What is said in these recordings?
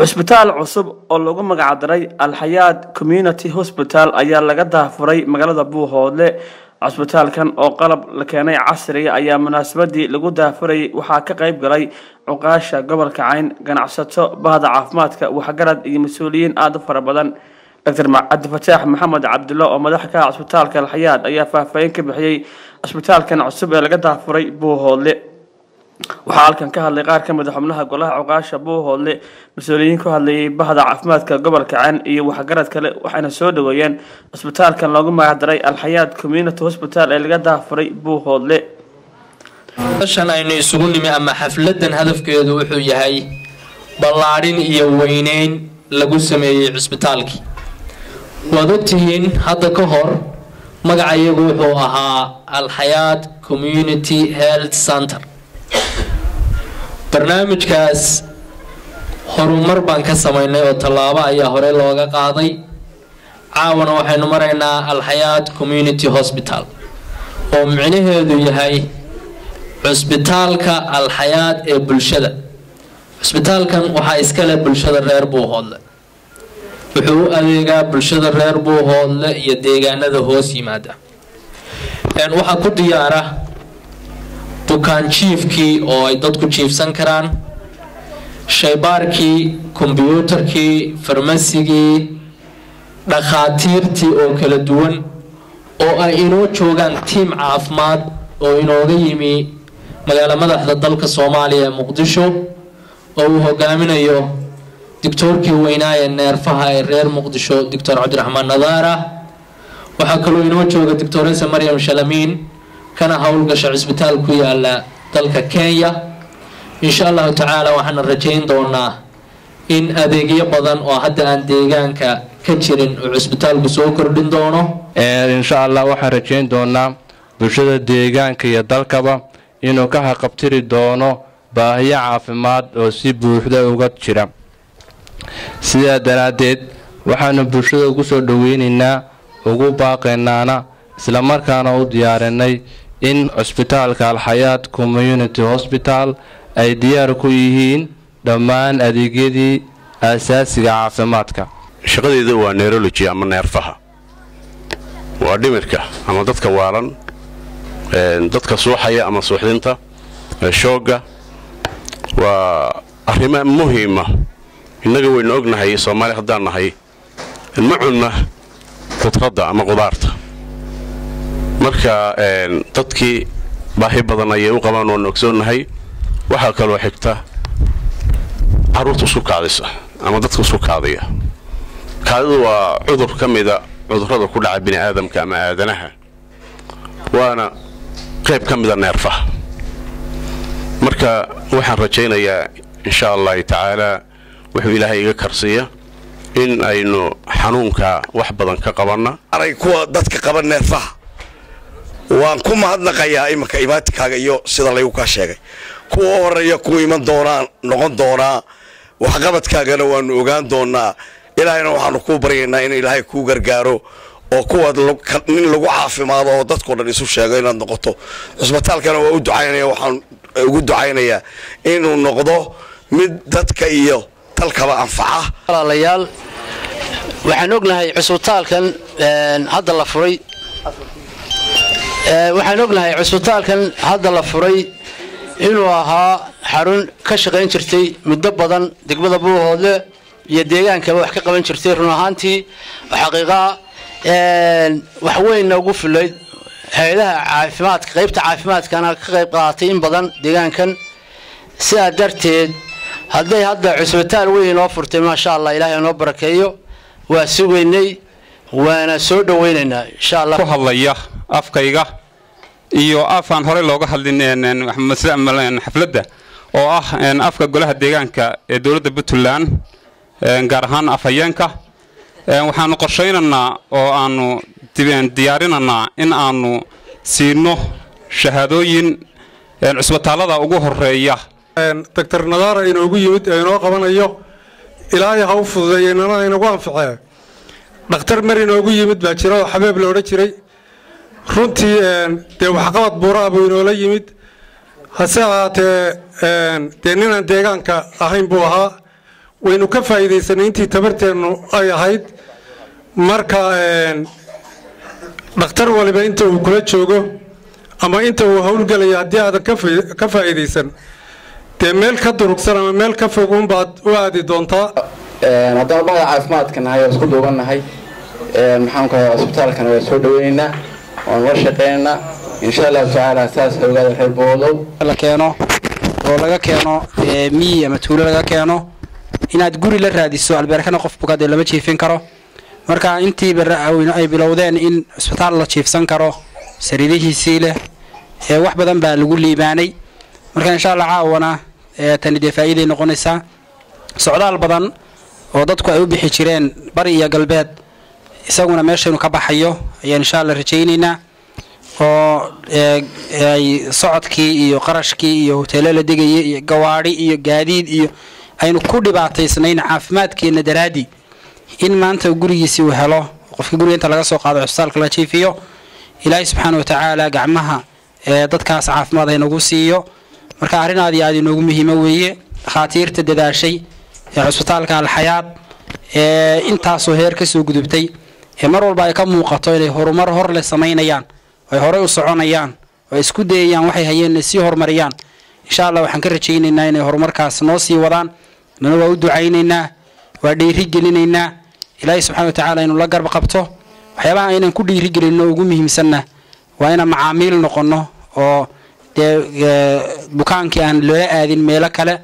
cusbitaal cusub oo lagu magac daray Al-Hayat Community Hospital ayaa laga daafuray magaalada Buuhoodle. cusbitaalkan oo qalab la keenay casriga ayaa munaasabadii lagu daafuray waxaa ka qayb galay cuqaasha gobolka Cayn, ganacsato, bahda caafimaadka, waxgarad iyo mas'uuliyiin aad u fara badan. Dr. Fataax Maxamed Cabdulla oo madax ka ah cusbitaalka Al-Hayat ayaa faahfaahin ka bixiyay cusbitaalkan cusub ee laga daafuray Buuhoodle. waxaa halkan ka hadlay qaar ka mid ah xubnaha golaha cuqaasha Buuhoodle, mas'uuliyiin ku hadlayay bahda caafimaadka gobolka Cayn iyo waxgarad kale waxayna soo dhaweeyeen cusbitaalkan loogu magac daray Al-Hayat Community Hospital ee laga daafuray Buuhoodle. shan aynu isugu nimi ama xafladan hadafkeedu wuxuu yahay ballaarin iyo weyneyn lagu sameeyay cusbitaalkii. waad ogtihiin hadda ka hor magacayagu wuxuu ahaa Al-Hayat Community Health Center. barnaamijkaas horumar baan ka sameynay oo tallaabo ayaa hore looga qaaday. caawana waxaynu maraynaa Al-Hayat Community Hospital oo micnaheedu yahay cusbitaalka Al-Hayat ee bulshada. cusbitaalkan waxaa iska leh bulshada reer Buuhoodle, wuxuu u adeegaa bulshada reer Buuhoodle iyo deegaanada hoos yimaada. waxaa ku diyaara bukaan jiifkii oo ay dadku jiifsan karaan, shaybaarkii, kombiyuutarkii, farmasigii, dhakhaatiirtii oo kala duwan oo ay inoo joogaan tiim caafimaad oo inooga yimi magaala madaxda dalka Soomaaliya ee Muqdisho oo uu hogaaminayo doctorkii weynaaye neerfaha ee reer Muqdisho Dr. Cabdiraxmaan Nadaara. waxaa kaloo inoo jooga Dr. Maryam Shalamiin kana hawlgasha cusbitaal ku yaala dalka Kenya. insha Allah taala waxaan rajayn doonaa in adeegyo badan oo hadda aan deegaanka ka jirin oo cusbitaalku soo kordhin doono. insha Allah waxaan rajayn doonaa bulshada deegaanka iyo dalkaba inuu ka haqabtiri doono baahiyo caafimaad oo si buuxda uga jira. sidaa daraadeed waxaanu bulshada ugu soo dhaweynaynaa, ugu baaqaynaana isla markaana u diyaarinay in cusbitaalka Al-Hayat Community Hospital ay diyaar ku yihiin dhammaan adeegyadii aasaasiga caafimaadka. shaqadeedu waa neurology ama neerfaha, waa dhimirka ama dadka waalan, dadka suuxaya ama suuxdinta, shooga. waa arrimo muhiim ah. innaga waynu ognahay Soomaali haddaan nahay ma cunna khudradda ama qudaarta, marka dadkii baahi badan ayay u qabaan oo ogsoonnahay. waxaa kaloo xigta caruurta isku kaadisa ama dadka isku kaadaya. kaadidu waa cudur ka mida cudurrada ku dhaca bini'aadamka ama aadanaha, waana qayb ka mida neerfaha. marka waxaan rajaynayaa insha Allah taala wuxuu Ilaahay iga karsiya in aynu xanuunka wax badan ka qabanna. aray kuwa dadka qaban neerfaha waan ku mahadnaqayaa imika imaadkaaga iyo sida lagu ka sheegay. kuwa horeeya ku iman doonaan noqon doonaa waxqabadkaagana waanu ogaan doonaa. ilaahayna waxaanu ku baryaynaa in Ilaahay ku gargaaro oo kuwa nin lagu caafimaado oo dadku dhan isu sheego inaad noqoto. cusbitaalkana waa u ducaynaya, waxaan ugu ducaynayaa inuu noqdo mid dadka iyo dalkaba anfaca. walaalayaal waxaan ognahay cusbitaalkan hadda la furay inuu ahaa xarun ka shaqayn jirtay muddo badan degmada Buuhoodle iyo deegaankaba wax ka qaban jirtay. run ahaantii xaqiiqa wax weyn ugu filay hay'adaha caafimaadka, qaybta caafimaadkana ka qayb qaadatay in badan deegaankan. sidaa darteed hadday hadda cusbitaal weyn oo furtay ma sha Allah Ilaahay noo barakeeyo, waa sugeynay waana soo dhaweynaynaa insha Allah. ku hadlaya afkayga iyo afaan hore looga hadlin xafladda oo ah afka golaha deegaanka ee dawladda Puntland, gaar ahaan afhayeenka. waxaanu qorsheynaynaa oo aanu diyaarinanaa in aanu siino shahaadooyin cusbitaalada ugu horeeya. Dr. Nadaara inoogu yimid ee inoo qabanayo, Ilaahay ha u fududeeyo inana inagu anfaceeyo. Dr. Mari inoogu yimid baa jiro xabeeb la oran jiray. runtii dee waxqabad buuraa buu inoola yimid. hase ahaatee dee ninaan deegaanka ahayn buu ahaa. waynu ka faa'iidaysanay intii tabarteennu ay ahayd marka dhakhtar waliba inta uu kula joogo ama inta uu howlgalaya haddii aadan ka faa'iidaysan dee meel ka durugsan ama meel ka fogun baad u aadi doontaa haddaba magaca caafimaadka nahay oo isku duubannahay maxaan ku hayaa isbitaalkana waa soo dhaweynaynaa waan la shaqeynaynaa insha allahu tacaala saas ogaada reer Boolow la keeno oo laga keeno miyi ama tuulo laga keeno inaad guri la raadiso albaarkana qof bukaad lama jiifin karo marka intii ay bilowdeen in isbitaal la jiifsan karo sariirihiisii leh wax badan baa lagu liibaanay marka insha Allah caawana tani de faa'iido noqonaysa socdaal badan oo dadku ay u bixi jireen bari iyo galbeed isaguna meesha inuu ka baxayo ayaan insha Allah rajaynaynaa oo ay socodkii iyo qarashkii iyo hoteelo la degayay iyo gawaari iyo gaadiid iyo aynu ku dhibaataysnayn caafimaadkeena daraadi in maanta gurigiisii uu helo qofka guriga inta laga soo qaado isbitaalka la jiifiyo ilaahay subxaanahu wa ta'aala gacmaha dadkaas caafimaad ay nagu siiyo marka arinaadii aad inoogu muhiim weeye khaatiirta dadaashay isbitaalka Al-Hayaat intaasoo heer ka soo gudubtay mar walba ay ka muuqato inay horumar hor le sameynayaan ay hore u soconayaan oo isku dayayaan waxay hayeen si horumariyaan insha Allah waxaan ka rajaynaynaa inay horumarkaas noo sii wadaan nana waa u ducaynaynaa waa dhiiri gelinaynaa ilaahay subxaanahu wa ta'aala inuu la garb qabto waxyaabaha aynan ku dhiiri gelino ugu muhiimsanna waa inaan macaamiil noqono oo bukaankii aan loo aadin meelo kale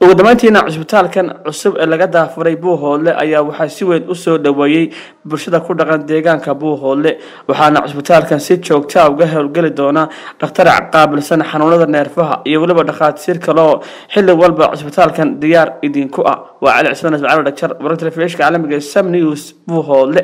ugu dambeyntiina cusbitaalkan cusub ee laga daafuray Buuhoodle ayaa waxaa si weyn u soo dhaweeyay bulshada ku dhaqan deegaanka Buuhoodle waxaana cusbitaalkan si joogto ah uga howlgali doona dhakhtar qaabilsan xanuunada neerfaha iyo waliba dhakhaatiir kale oo xilli walba cusbitaalkan diyaar idinku ah waa Cali Cismaan Ismaaciil Dhaktar wararka telefishinka caalamiga ee Sam News Buuhoodle.